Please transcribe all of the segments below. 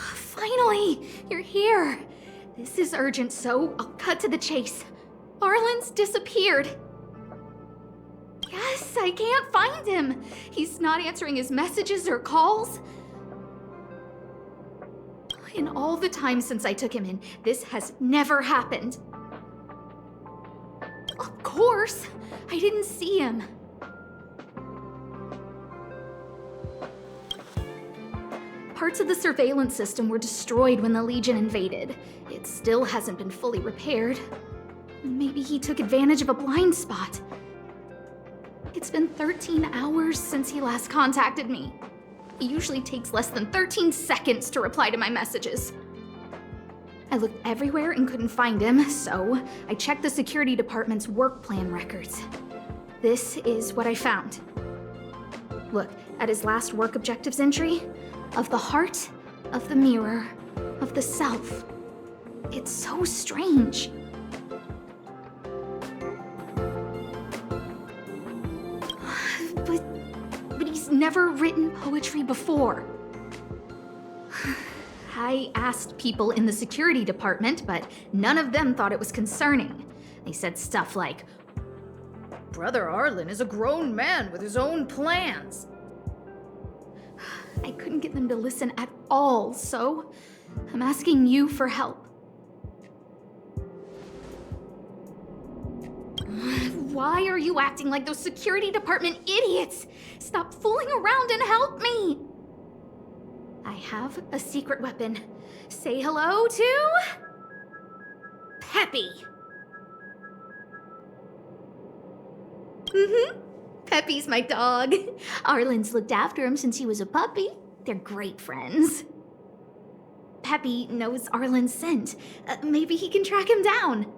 Finally! You're here! This is urgent, so I'll cut to the chase. Arlen's disappeared. Yes, I can't find him. He's not answering his messages or calls. In all the time since I took him in, this has never happened. Of course! I didn't see him. Parts of the surveillance system were destroyed when the Legion invaded. It still hasn't been fully repaired. Maybe he took advantage of a blind spot. It's been 13 hours since he last contacted me. He usually takes less than 13 seconds to reply to my messages. I looked everywhere and couldn't find him, so I checked the security department's work plan records. This is what I found. Look at his last work objectives entry. Of the heart, of the mirror, of the self. It's so strange. But he's never written poetry before. I asked people in the security department, but none of them thought it was concerning. They said stuff like, "Brother Арлан is a grown man with his own plans." I couldn't get them to listen at all, so I'm asking you for help. Why are you acting like those security department idiots? Stop fooling around and help me! I have a secret weapon. Say hello to... Pepe. Pepe's my dog. Arlen's looked after him since he was a puppy. They're great friends. Pepe knows Arlen's scent. Maybe he can track him down.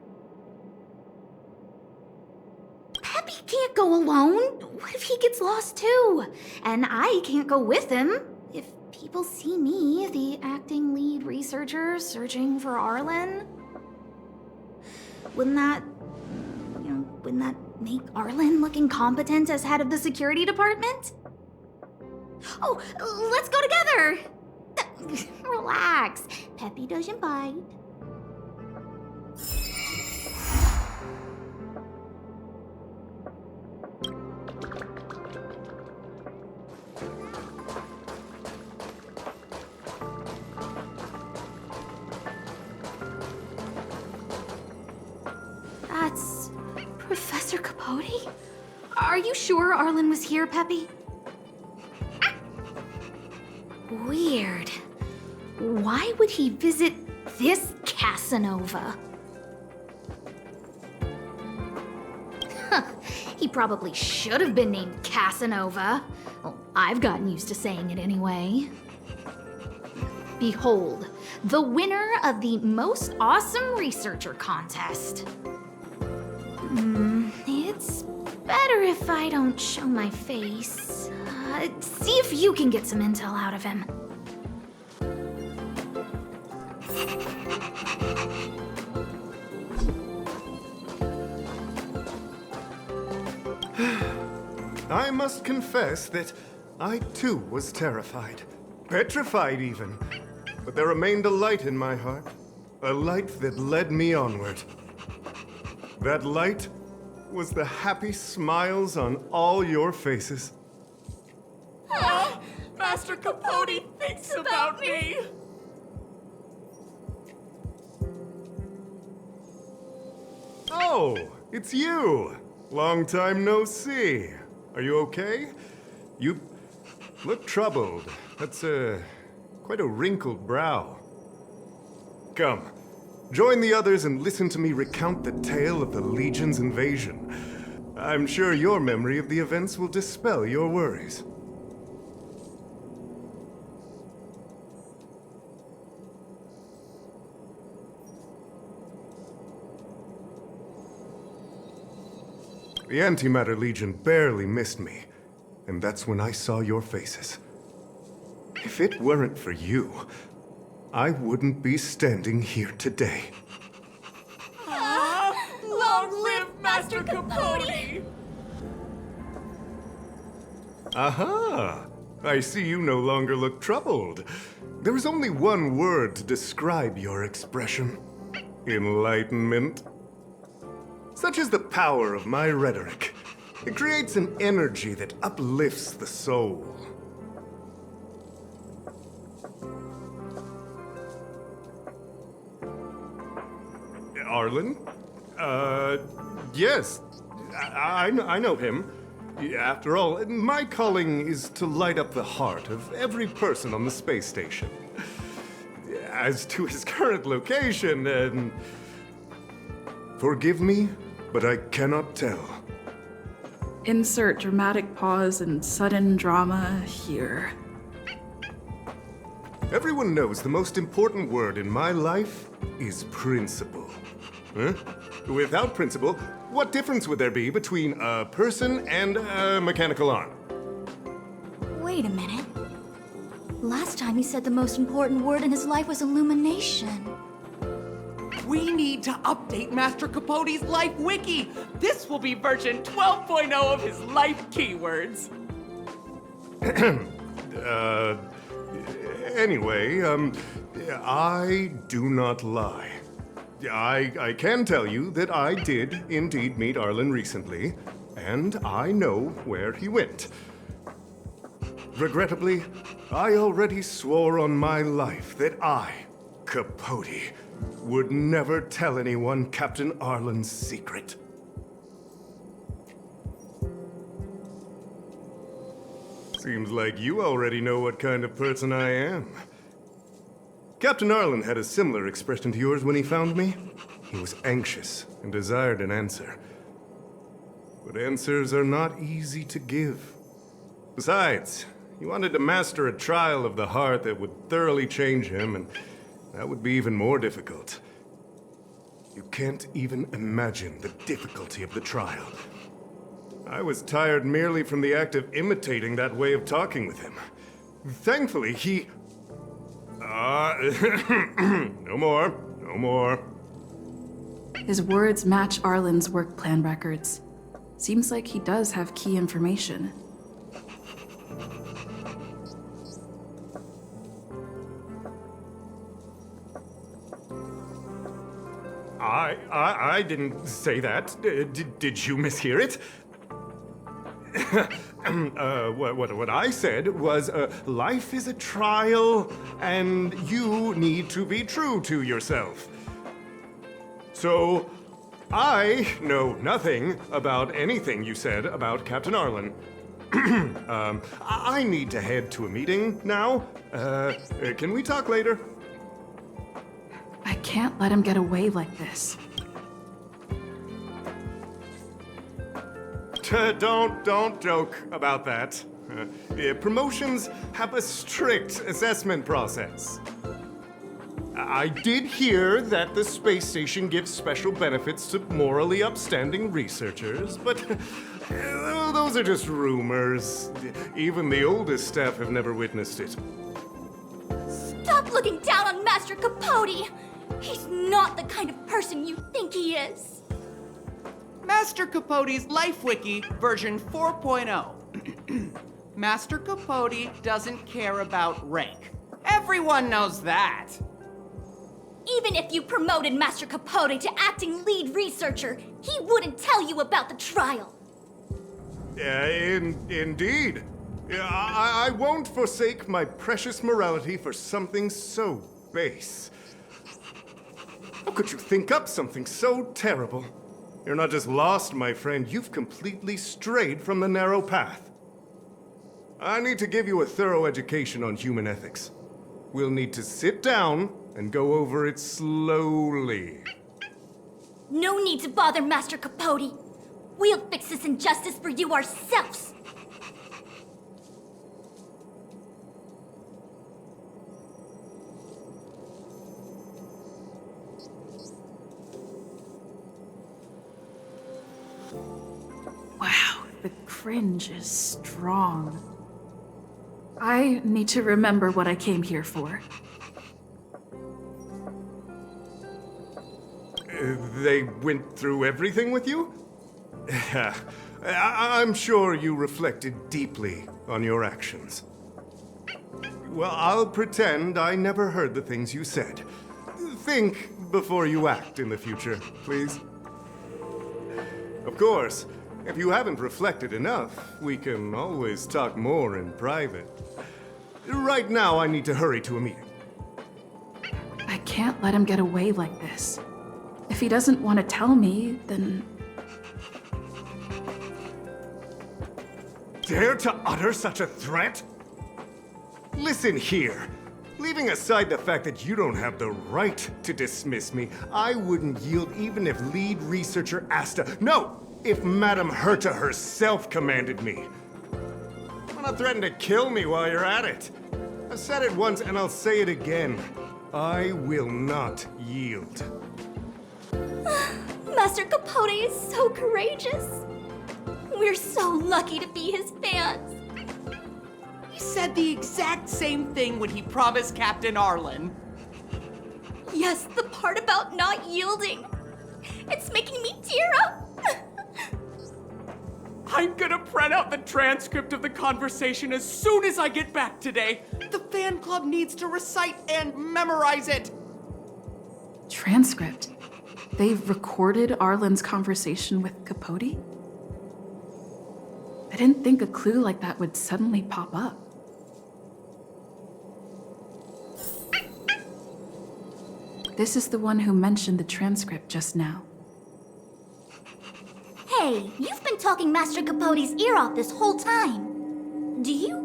Pepe can't go alone. What if he gets lost too? And I can't go with him. If people see me, the acting lead researcher, searching for Арлan, wouldn't that make Арлan look incompetent as head of the security department? Oh, let's go together! Relax. Pepe doesn't bite. That's Professor Kапoti? Are you sure Арлан was here, Pepe? Weird. Why would he visit this Casanova? He probably should have been named Casanova. Well, I've gotten used to saying it anyway. Behold, the winner of the Most Awesome Researcher contest. It's better if I don't show my face. See if you can get some intel out of him. I must confess that I too was terrified. Petrified even. But there remained a light in my heart. A light that led me onward. That light was the happy smiles on all your faces. Master Kapoti thinks about me! Oh, it's you! Long time no see. Are you okay? You look troubled. That's quite a wrinkled brow. Come, join the others and listen to me recount the tale of the Legion's invasion. I'm sure your memory of the events will dispel your worries. The Antimatter Legion barely missed me, and that's when I saw your faces. If it weren't for you, I wouldn't be standing here today. Long live Master Capote! Aha! I see you no longer look troubled. There is only one word to describe your expression. Enlightenment. Such is the power of my rhetoric. It creates an energy that uplifts the soul. Арлан? Yes. I know him. After all, my calling is to light up the heart of every person on the space station. As to his current location, forgive me, but I cannot tell. Insert dramatic pause and sudden drama here. Everyone knows the most important word in my life is principle. Huh? Without principle, what difference would there be between a person and a mechanical arm? Wait a minute. Last time he said the most important word in his life was illumination. We need to update Master Capote's Life Wiki. This will be version 12.0 of his life keywords. Anyway, I do not lie. I can tell you that I did indeed meet Арлан recently, and I know where he went. Regrettably, I already swore on my life that I, Capote, would never tell anyone Captain Арлan's secret. Seems like you already know what kind of person I am. Captain Арлan had a similar expression to yours when he found me. He was anxious and desired an answer. But answers are not easy to give. Besides, he wanted to master a trial of the heart that would thoroughly change him, and that would be even more difficult. You can't even imagine the difficulty of the trial. I was tired merely from the act of imitating that way of talking with him. Thankfully, he... no more. His words match Arlen's work plan records. Seems like he does have key information. I didn't say that. Did you mishear it? What I said was, life is a trial, and you need to be true to yourself. So, I know nothing about anything you said about Captain Арлан. I need to head to a meeting now. Can we talk later? I can't let him get away like this. Don't joke about that. Promotions have a strict assessment process. I did hear that the space station gives special benefits to morally upstanding researchers, but those are just rumors. Even the oldest staff have never witnessed it. Stop looking down on Master Capote! He's not the kind of person you think he is. Master Capote's Life Wiki version 4.0. Master Capote doesn't care about rank. Everyone knows that. Even if you promoted Master Capote to acting lead researcher, he wouldn't tell you about the trial. Indeed. I won't forsake my precious morality for something so base. How could you think up something so terrible? You're not just lost, my friend, you've completely strayed from the narrow path. I need to give you a thorough education on human ethics. We'll need to sit down and go over it slowly. No need to bother Master Capote. We'll fix this injustice for you ourselves. Wow, the cringe is strong. I need to remember what I came here for. They went through everything with you? I'm sure you reflected deeply on your actions. Well, I'll pretend I never heard the things you said. Think before you act in the future, please. Of course, if you haven't reflected enough, we can always talk more in private. Right now, I need to hurry to a meeting. I can't let him get away like this. If he doesn't want to tell me, then... Dare to utter such a threat? Listen here. Leaving aside the fact that you don't have the right to dismiss me, I wouldn't yield even if lead researcher Asta... No! If Madame Herta herself commanded me. Why not threaten to kill me while you're at it? I've said it once and I'll say it again. I will not yield. Master Capote is so courageous. We're so lucky to be his fans. He said the exact same thing when he promised Captain Арлан. Yes, the part about not yielding. It's making me tear up. I'm gonna print out the transcript of the conversation as soon as I get back today. The fan club needs to recite and memorize it. Transcript? They've recorded Arlen's conversation with Capote? I didn't think a clue like that would suddenly pop up. This is the one who mentioned the transcript just now. Hey, you've been talking Master Capote's ear off this whole time. Do you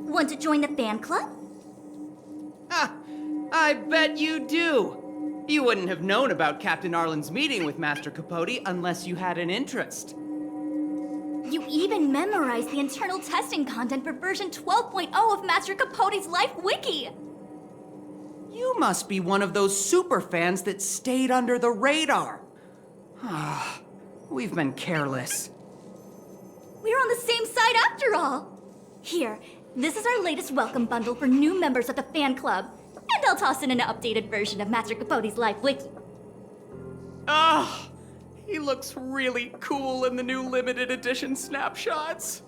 want to join the fan club? I bet you do. You wouldn't have known about Captain Arlen's meeting with Master Capote unless you had an interest. You even memorized the internal testing content for version 12.0 of Master Capote's Life Wiki. You must be one of those super fans that stayed under the radar. We've been careless. We're on the same side after all. Here, this is our latest welcome bundle for new members of the fan club. And I'll toss in an updated version of Master Capote's Life Wiki. He looks really cool in the new limited edition snapshots.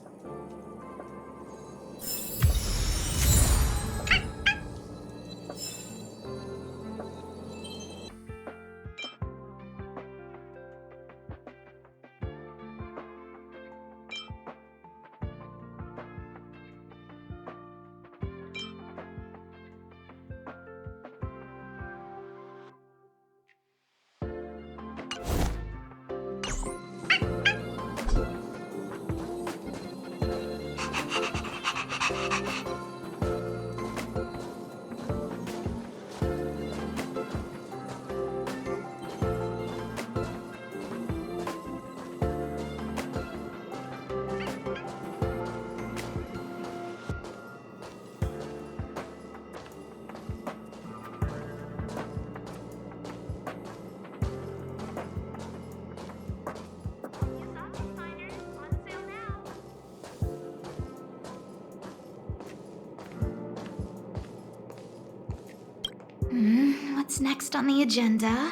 What's next on the agenda?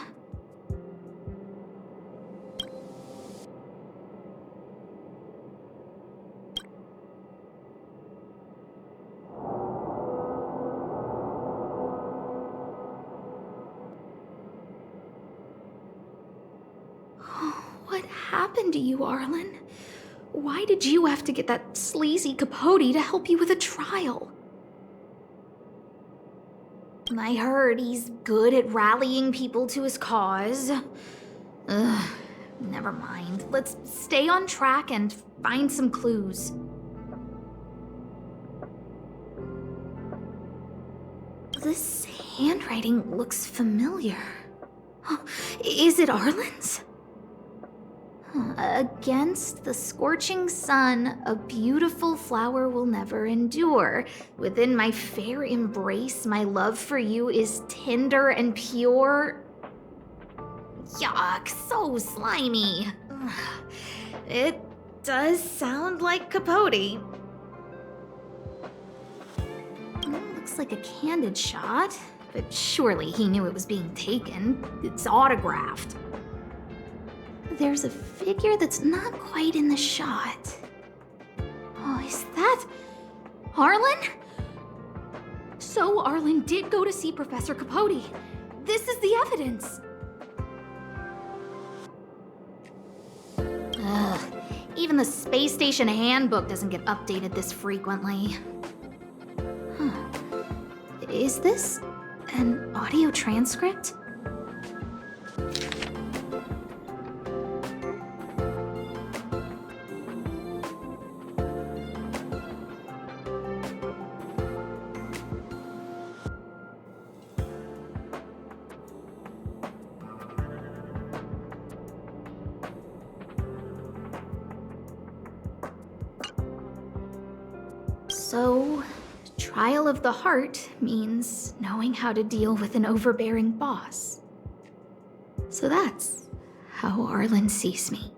What happened to you, Арлан? Why did you have to get that sleazy Capote to help you with a trial? I heard he's good at rallying people to his cause. Ugh, never mind. Let's stay on track and find some clues. This handwriting looks familiar. Is it Arlen's? Against the scorching sun, a beautiful flower will never endure. Within my fair embrace, my love for you is tender and pure. Yuck, so slimy. It does sound like Capote. looks like a candid shot, but surely he knew it was being taken. It's autographed. There's a figure that's not quite in the shot. Oh, is that Арлan? So Арлan did go to see Professor Kапoti. This is the evidence. Ugh, even the space station handbook doesn't get updated this frequently. Huh. Is this an audio transcript? So, trial of the heart means knowing how to deal with an overbearing boss. So that's how Арлan sees me.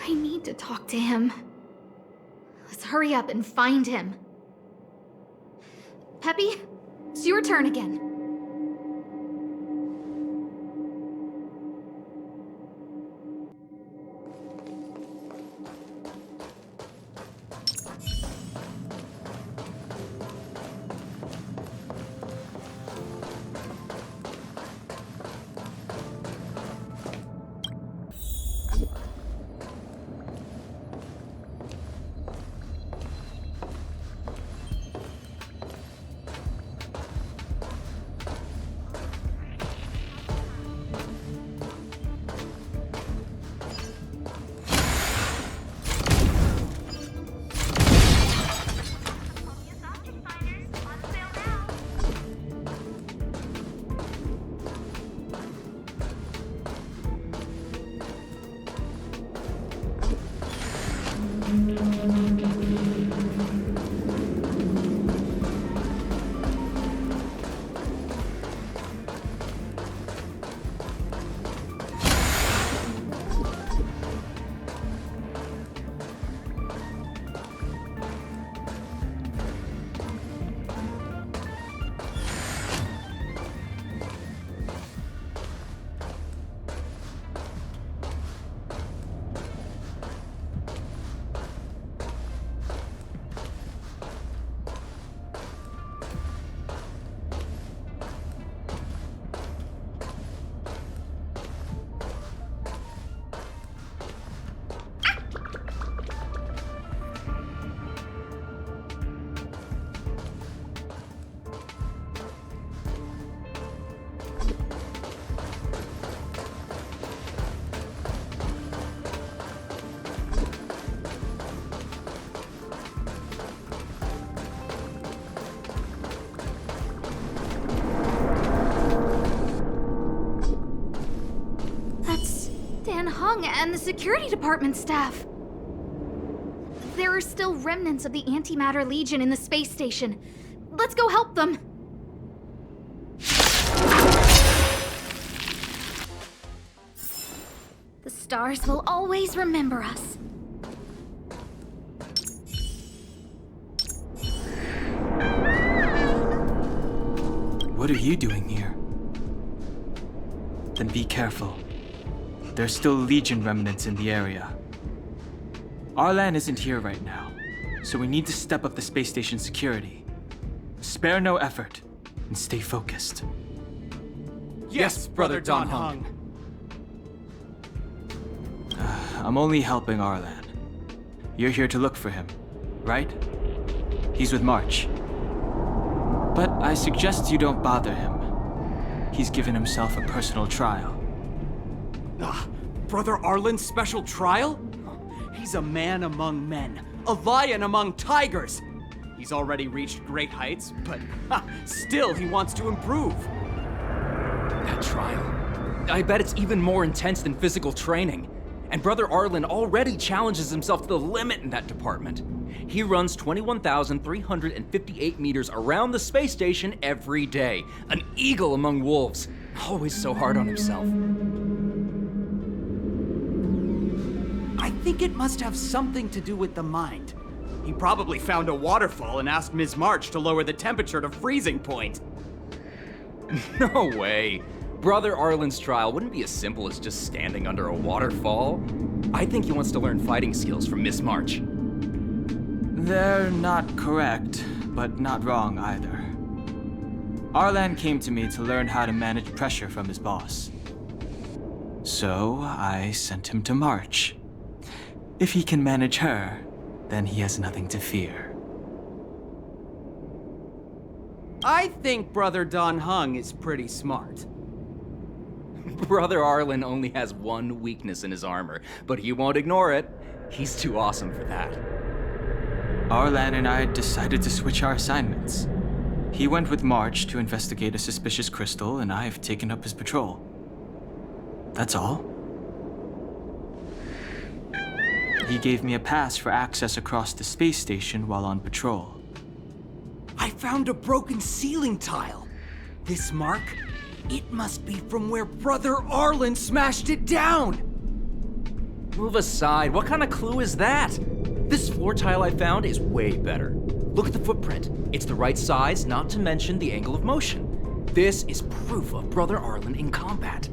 I need to talk to him. Let's hurry up and find him. Peppy, it's your turn again. And the security department staff. There are still remnants of the Antimatter Legion in the space station. Let's go help them. The stars will always remember us. What are you doing here? Then be careful. There's still Legion remnants in the area. Арлan isn't here right now, so we need to step up the space station security. Spare no effort, and stay focused. Yes, Brother Don Hung. I'm only helping Арлan. You're here to look for him, right? He's with March. But I suggest you don't bother him. He's given himself a personal trial. Brother Arlen's special trial? He's a man among men, a lion among tigers. He's already reached great heights, but still he wants to improve. That trial. I bet it's even more intense than physical training. And Brother Арлan already challenges himself to the limit in that department. He runs 21,358 meters around the space station every day. An eagle among wolves. Always so hard on himself. I think it must have something to do with the mind. He probably found a waterfall and asked Ms. March to lower the temperature to freezing point. No way. Brother Arlen's trial wouldn't be as simple as just standing under a waterfall. I think he wants to learn fighting skills from Miss March. They're not correct, but not wrong either. Арлан came to me to learn how to manage pressure from his boss. So I sent him to March. If he can manage her, then he has nothing to fear. I think Brother Don Hung is pretty smart. Brother Arlen only has one weakness in his armor, but he won't ignore it. He's too awesome for that. Арлан and I decided to switch our assignments. He went with March to investigate a suspicious crystal, and I've taken up his patrol. That's all. He gave me a pass for access across the space station while on patrol. I found a broken ceiling tile. This mark, it must be from where Brother Arlen smashed it down. Move aside. What kind of clue is that? This floor tile I found is way better. Look at the footprint. It's the right size, not to mention the angle of motion. This is proof of Brother Arlen in combat.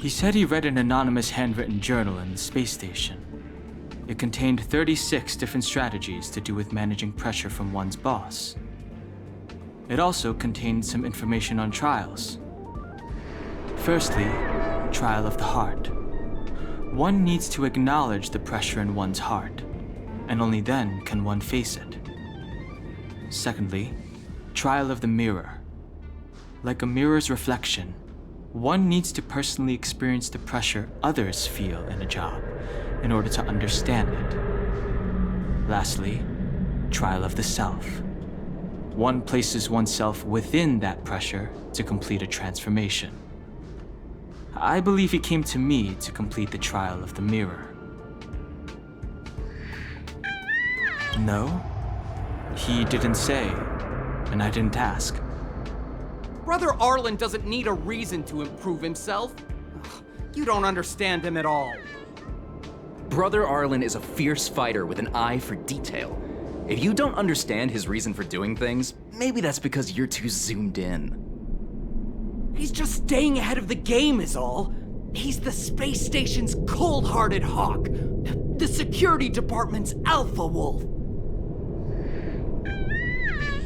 He said he read an anonymous handwritten journal in the space station. It contained 36 different strategies to do with managing pressure from one's boss. It also contained some information on trials. Firstly, trial of the heart. One needs to acknowledge the pressure in one's heart, and only then can one face it. Secondly, trial of the mirror. Like a mirror's reflection, one needs to personally experience the pressure others feel in a job in order to understand it. Lastly, trial of the self. One places oneself within that pressure to complete a transformation. I believe he came to me to complete the trial of the mirror. No, he didn't say, and I didn't ask. Brother Arlen doesn't need a reason to improve himself. Ugh, you don't understand him at all. Brother Arlen is a fierce fighter with an eye for detail. If you don't understand his reason for doing things, maybe that's because you're too zoomed in. He's just staying ahead of the game is all. He's the space station's cold-hearted hawk. The security department's alpha wolf.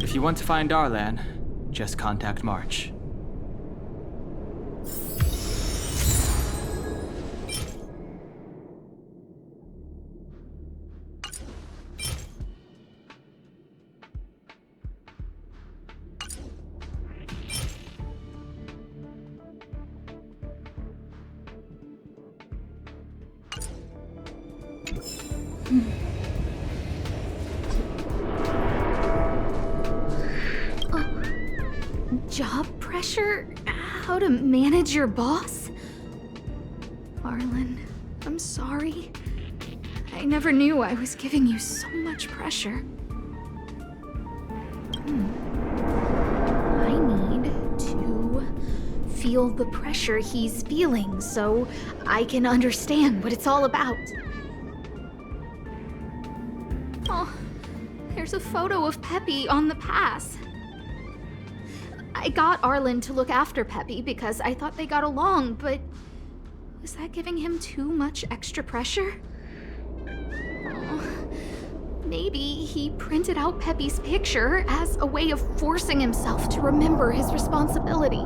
If you want to find Арлан, just contact March. Job pressure? How to manage your boss? Arlen, I'm sorry. I never knew I was giving you so much pressure. I need to feel the pressure he's feeling so I can understand what it's all about. Oh, there's a photo of Peppe on the pass. I got Arlen to look after Peppe because I thought they got along, but was that giving him too much extra pressure? Oh, maybe he printed out Peppe's picture as a way of forcing himself to remember his responsibility.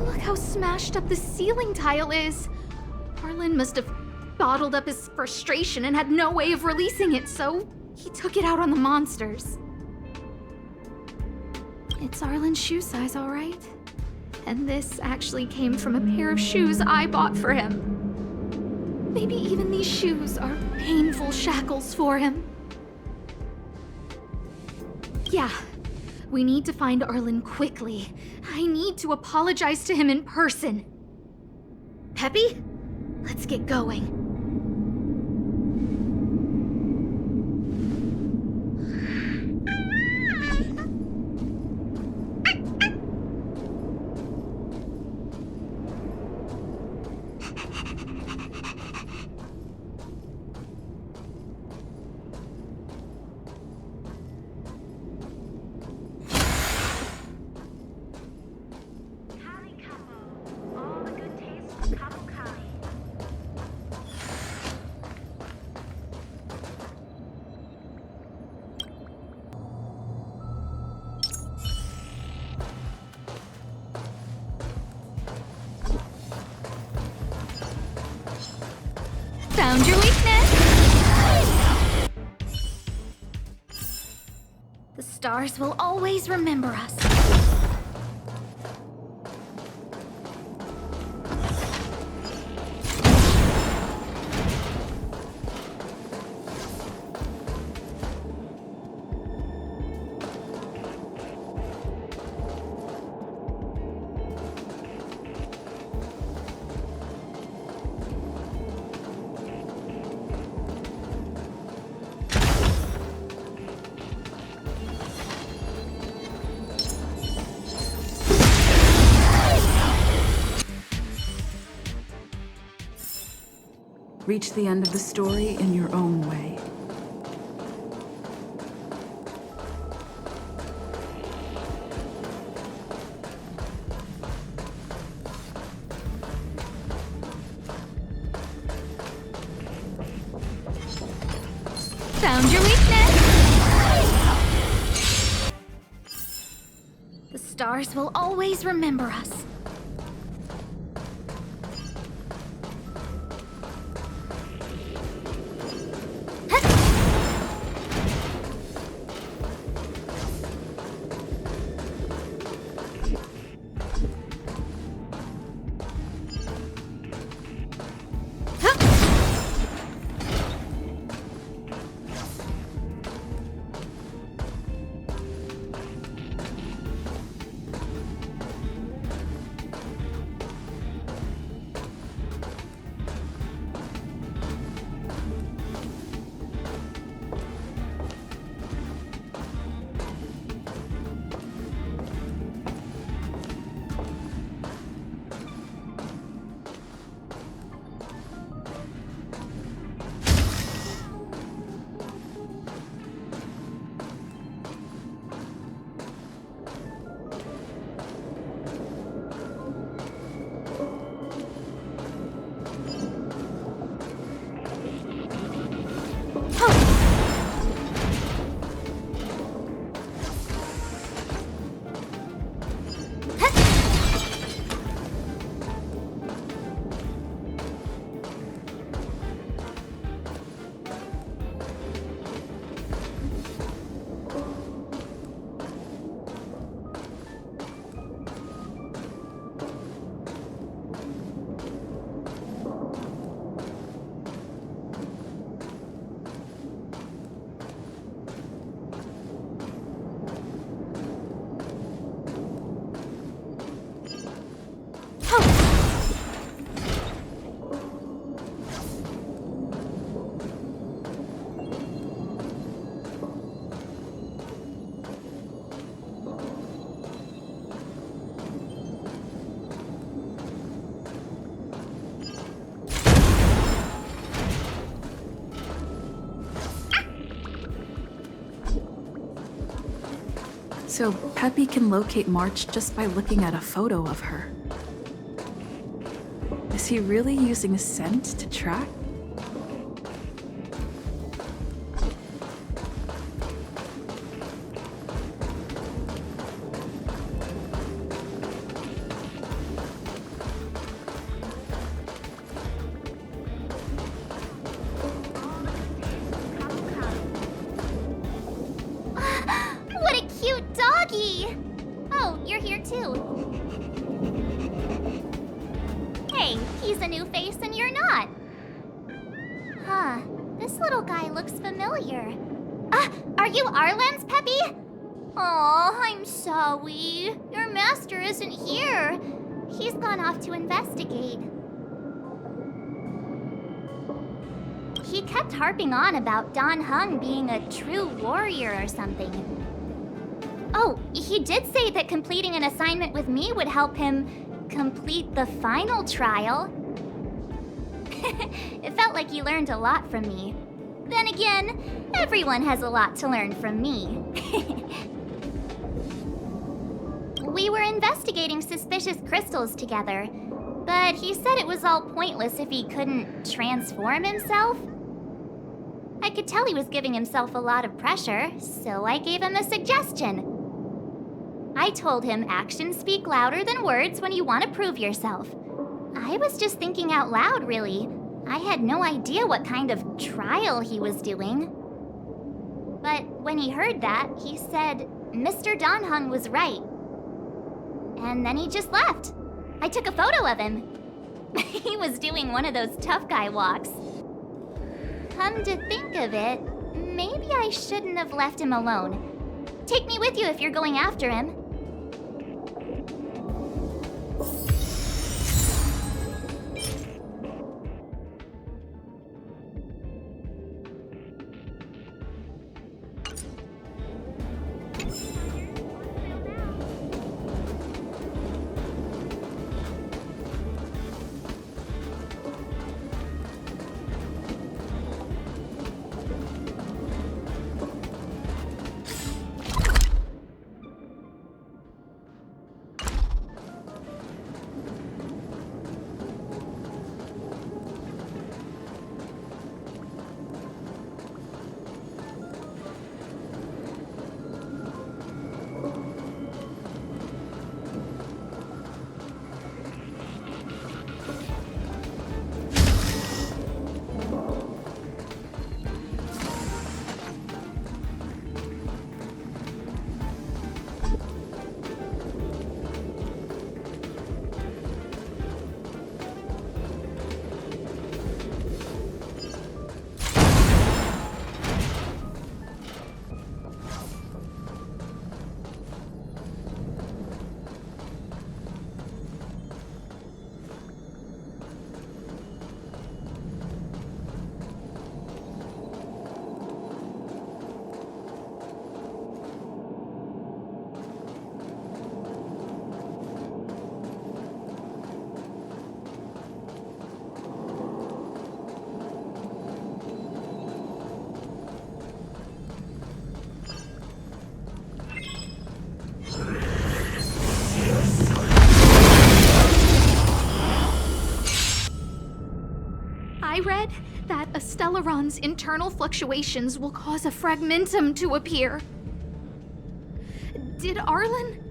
Look how smashed up the ceiling tile is. Arlen must have bottled up his frustration and had no way of releasing it, so he took it out on the monsters. It's Arlen's shoe size, all right? And this actually came from a pair of shoes I bought for him. Maybe even these shoes are painful shackles for him. Yeah, we need to find Arlen quickly. I need to apologize to him in person. Peppe, let's get going. Found your weakness! The stars will always remember us. Reach the end of the story in your own way. Found your weakness! The stars will always remember us. So Pepe can locate March just by looking at a photo of her. Is he really using scent to track? What a cute doggy! Oh, you're here too. Hey, he's a new face and you're not. Huh, this little guy looks familiar. Are you Arlan's Pepe? Aw, I'm sorry. Your master isn't here. He's gone off to investigate. He kept harping on about Don Hung being a true warrior or something. Oh, he did say that completing an assignment with me would help him complete the final trial. It felt like he learned a lot from me. Then again, everyone has a lot to learn from me. We were investigating suspicious crystals together, but he said it was all pointless if he couldn't transform himself. I could tell he was giving himself a lot of pressure, so I gave him a suggestion. I told him actions speak louder than words when you want to prove yourself. I was just thinking out loud, really. I had no idea what kind of trial he was doing. But when he heard that, he said Mr. Donhung was right. And then he just left. I took a photo of him. He was doing one of those tough guy walks. Come to think of it, maybe I shouldn't have left him alone. Take me with you if you're going after him. I read that a Stellaron's internal fluctuations will cause a fragmentum to appear. Did Арлan?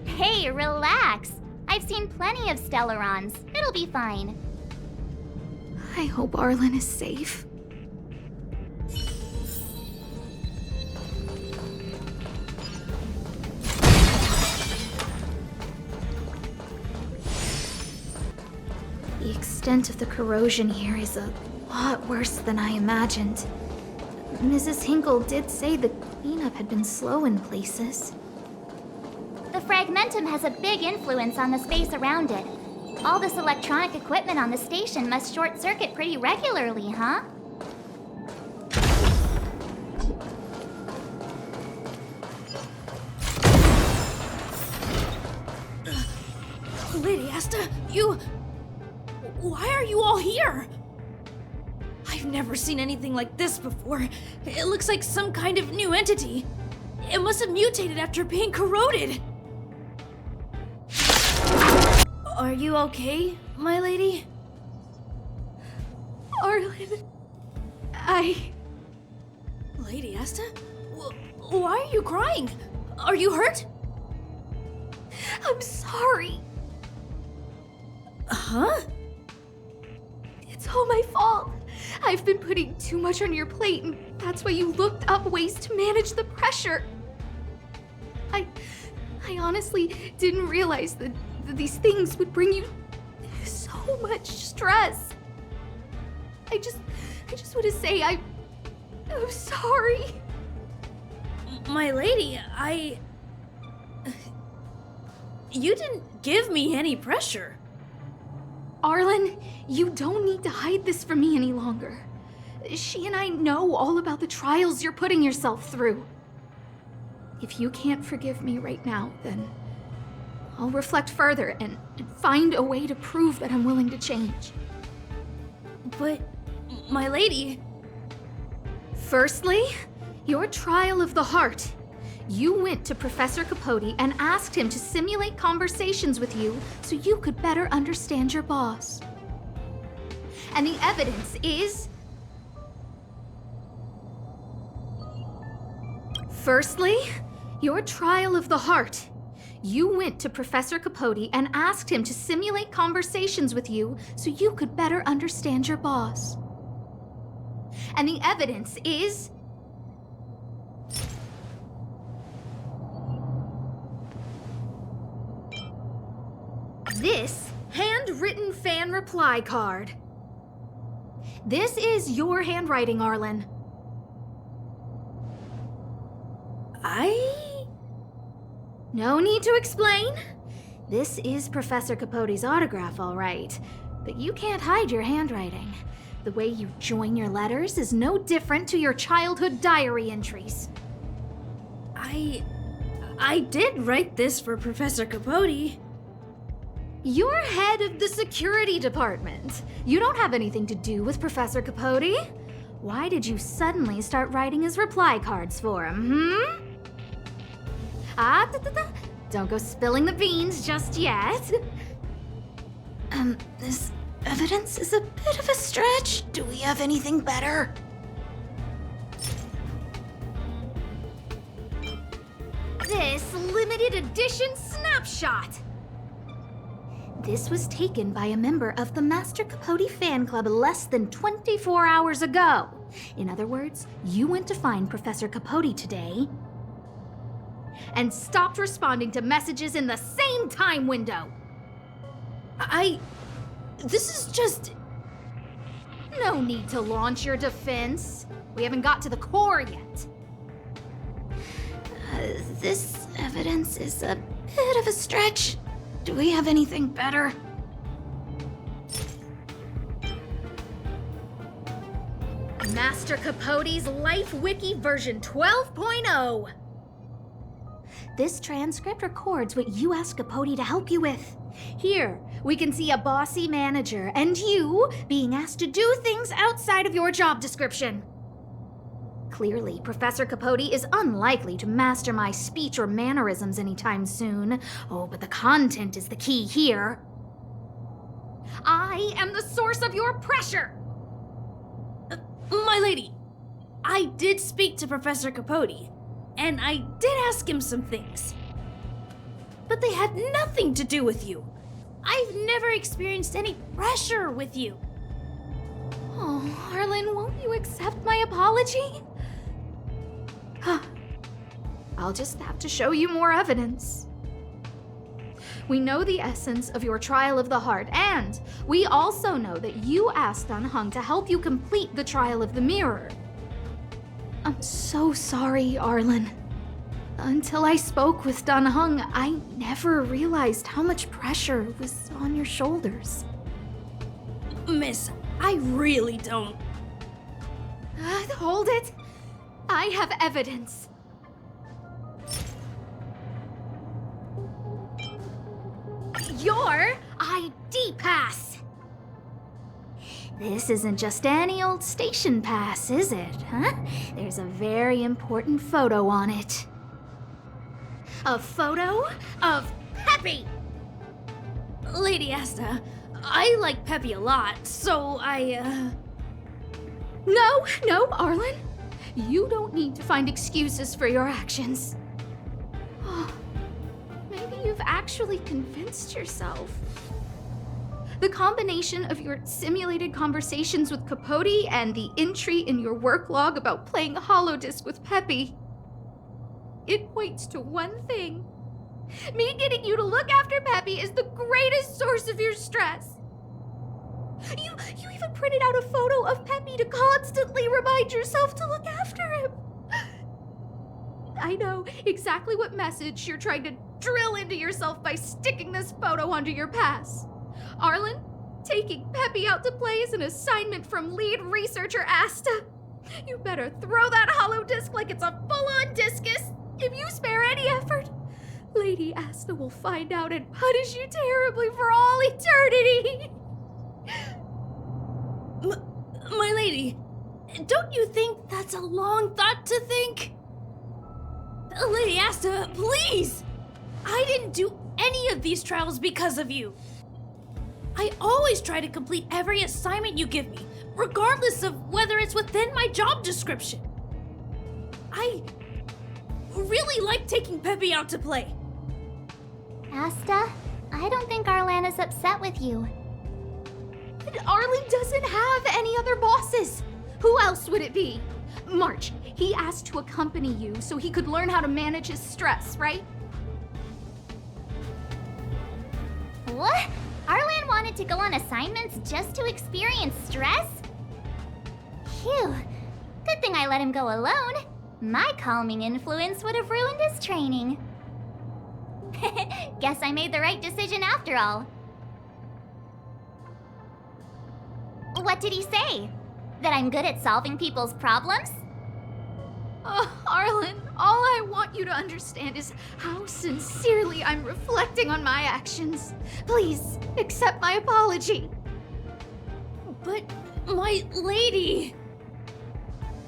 Hey, relax. I've seen plenty of Stellarons. It'll be fine. I hope Арлan is safe. The extent of the corrosion here is a lot worse than I imagined. Mrs. Hinkle did say the cleanup had been slow in places. The fragmentum has a big influence on the space around it. All this electronic equipment on the station must short circuit pretty regularly, huh? Lady Asta, you... Why are you all here? I've never seen anything like this before. It looks like some kind of new entity. It must have mutated after being corroded. Are you okay, my lady? Арлan... Lady Asta? Why are you crying? Are you hurt? I'm sorry. Huh? It's all my fault. I've been putting too much on your plate, and that's why you looked up ways to manage the pressure. I honestly didn't realize that these things would bring you so much stress. I just want to say I'm sorry. My lady, You didn't give me any pressure. Арлan, you don't need to hide this from me any longer. She and I know all about the trials you're putting yourself through. If you can't forgive me right now, then I'll reflect further and find a way to prove that I'm willing to change. But, my lady... Firstly, your trial of the heart. You went to Professor Capote and asked him to simulate conversations with you so you could better understand your boss. And the evidence is... Firstly, your trial of the heart. You went to Professor Kapoti and asked him to simulate conversations with you so you could better understand your boss. And the evidence is... this handwritten fan reply card. This is your handwriting, Арлан. No need to explain. This is Professor Kapote's autograph, all right. But you can't hide your handwriting. The way you join your letters is no different to your childhood diary entries. I did write this for Professor Capote. You're head of the security department. You don't have anything to do with Professor Capote. Why did you suddenly start writing his reply cards for him, Don't go spilling the beans just yet. This evidence is a bit of a stretch. Do we have anything better? This limited edition snapshot. This was taken by a member of the Master Capote fan club less than 24 hours ago. In other words, you went to find Professor Capote today and stopped responding to messages in the same time window. This is just... No need to launch your defense. We haven't got to the core yet. This evidence is a bit of a stretch. Do we have anything better? Master Capote's Life Wiki version 12.0. This transcript records what you asked Capote to help you with. Here, we can see a bossy manager and you being asked to do things outside of your job description. Clearly, Professor Capote is unlikely to master my speech or mannerisms anytime soon. Oh, but the content is the key here. I am the source of your pressure! My lady, I did speak to Professor Capote, and I did ask him some things. But they had nothing to do with you. I've never experienced any pressure with you. Oh, Арлан, won't you accept my apology? I'll just have to show you more evidence. We know the essence of your trial of the heart, and we also know that you asked Danheng to help you complete the trial of the mirror. I'm so sorry, Арлан. Until I spoke with Danheng, I never realized how much pressure was on your shoulders. Miss, I really don't. Hold it. I have evidence. Your ID pass. This isn't just any old station pass, is it, huh? There's a very important photo on it. A photo of Peppe! Lady Asta, I like Peppe a lot, so No, Арлан. You don't need to find excuses for your actions. Maybe you've actually convinced yourself. The combination of your simulated conversations with Capote and the entry in your work log about playing holodisc with Peppe, it points to one thing. Me getting you to look after Peppe is the greatest source of your stress. You even printed out a photo of Peppe to constantly remind yourself to look after him. I know exactly what message you're trying to drill into yourself by sticking this photo onto your pass. Арлан, taking Peppe out to play is an assignment from lead researcher Asta. You better throw that holodisc like it's a full-on discus. If you spare any effort, Lady Asta will find out and punish you terribly for all eternity. My lady, don't you think that's a long thought to think? Lady Asta, please! I didn't do any of these trials because of you. I always try to complete every assignment you give me, regardless of whether it's within my job description. I really like taking Peppe out to play. Asta, I don't think Арлан is upset with you. But Арлan doesn't have any other bosses. Who else would it be? March, he asked to accompany you so he could learn how to manage his stress, right? What? Арлan wanted to go on assignments just to experience stress? Phew. Good thing I let him go alone. My calming influence would have ruined his training. Guess I made the right decision after all. What did he say? That I'm good at solving people's problems? Арлan, all I want you to understand is how sincerely I'm reflecting on my actions. Please, accept my apology. But, my lady...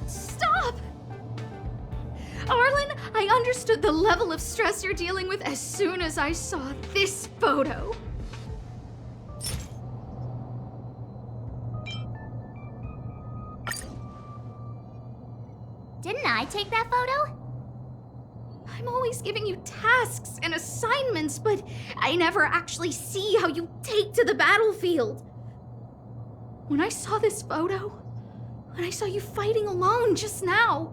Stop! Арлan, I understood the level of stress you're dealing with as soon as I saw this photo. Didn't I take that photo? I'm always giving you tasks and assignments, but I never actually see how you take to the battlefield. When I saw this photo, when I saw you fighting alone just now,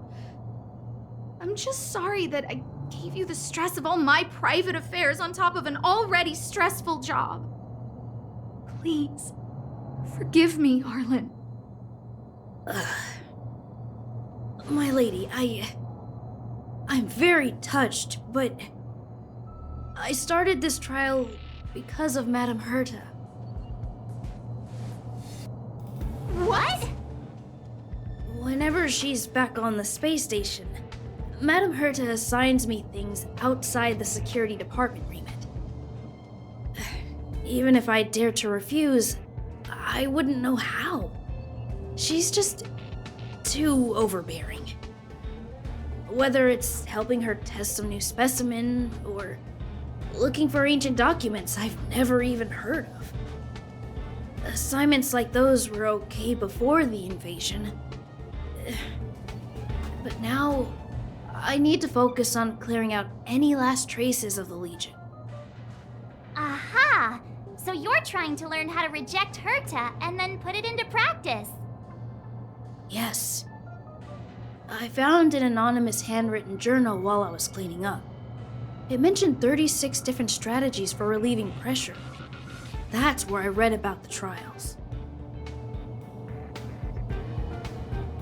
I'm just sorry that I gave you the stress of all my private affairs on top of an already stressful job. Please, forgive me, Арлan. My lady, I'm very touched, but I started this trial because of Madame Herta. What? Whenever she's back on the space station, Madame Herta assigns me things outside the security department remit. Even if I dared to refuse, I wouldn't know how. She's just too overbearing. Whether it's helping her test some new specimen or looking for ancient documents I've never even heard of. Assignments like those were okay before the invasion. But now, I need to focus on clearing out any last traces of the Legion. Aha! So you're trying to learn how to reject Herta and then put it into practice. Yes. I found an anonymous handwritten journal while I was cleaning up. It mentioned 36 different strategies for relieving pressure. That's where I read about the trials.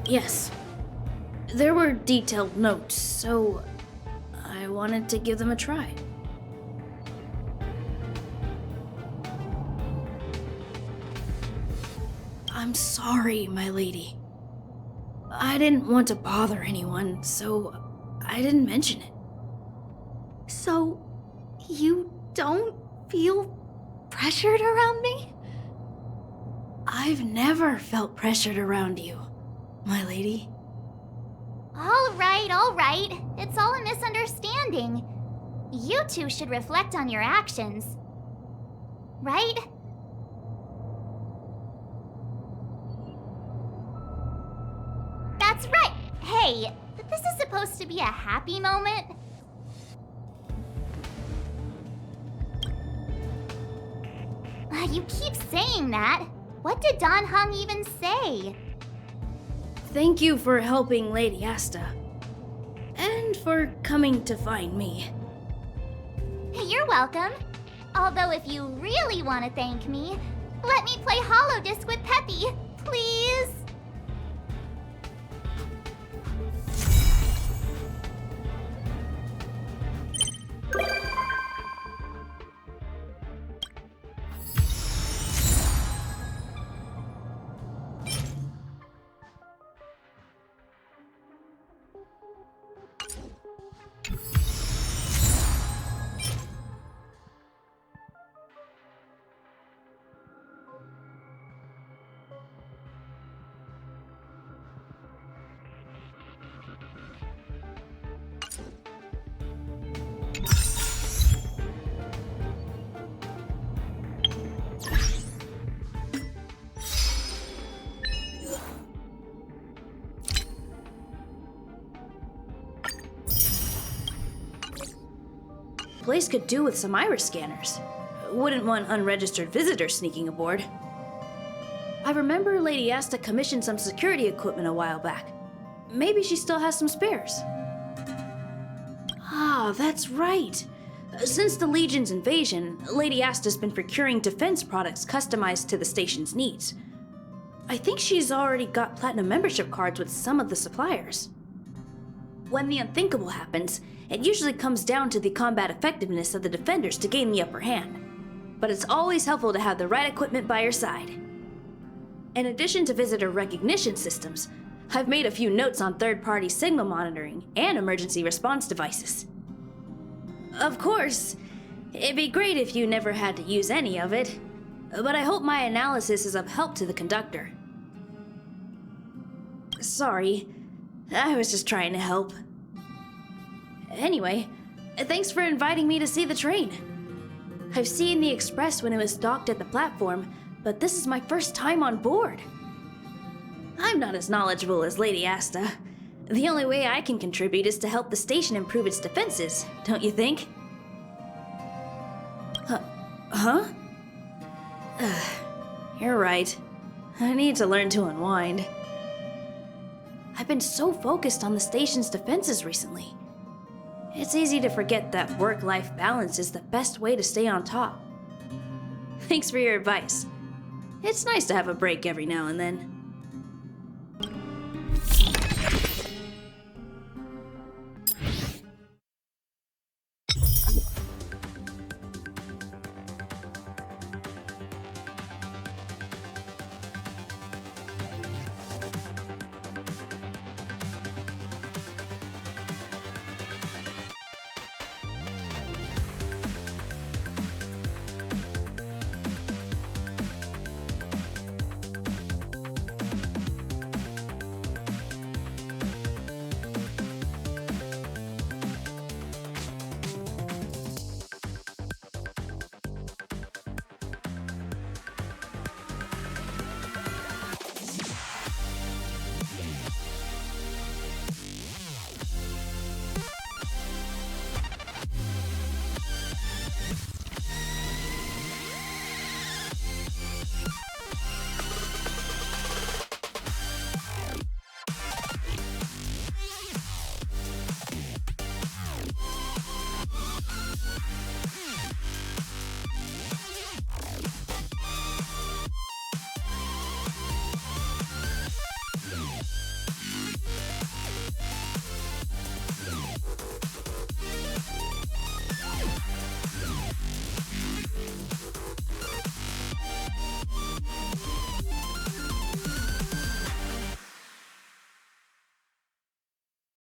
Yes. There were detailed notes, so I wanted to give them a try. I'm sorry, my lady. I didn't want to bother anyone, so I didn't mention it. So, you don't feel pressured around me? I've never felt pressured around you, my lady. All right. It's all a misunderstanding. You two should reflect on your actions. Right? That's right! Hey, this is supposed to be a happy moment. You keep saying that. What did Don Hung even say? Thank you for helping Lady Asta. And for coming to find me. You're welcome. Although if you really want to thank me, let me play Hollow Disc with Peppe, please. place could do with some iris scanners. Wouldn't want unregistered visitors sneaking aboard. I remember Lady Asta commissioned some security equipment a while back. Maybe she still has some spares. Ah, that's right. Since the Legion's invasion, Lady Asta's been procuring defense products customized to the station's needs. I think she's already got platinum membership cards with some of the suppliers. When the unthinkable happens, it usually comes down to the combat effectiveness of the defenders to gain the upper hand. But it's always helpful to have the right equipment by your side. In addition to visitor recognition systems, I've made a few notes on third-party signal monitoring and emergency response devices. Of course, it'd be great if you never had to use any of it, but I hope my analysis is of help to the conductor. Sorry, I was just trying to help. Anyway, thanks for inviting me to see the train. I've seen the express when it was docked at the platform, but this is my first time on board. I'm not as knowledgeable as Lady Asta. The only way I can contribute is to help the station improve its defenses, don't you think? Huh? You're right. I need to learn to unwind. I've been so focused on the station's defenses recently. It's easy to forget that work-life balance is the best way to stay on top. Thanks for your advice. It's nice to have a break every now and then.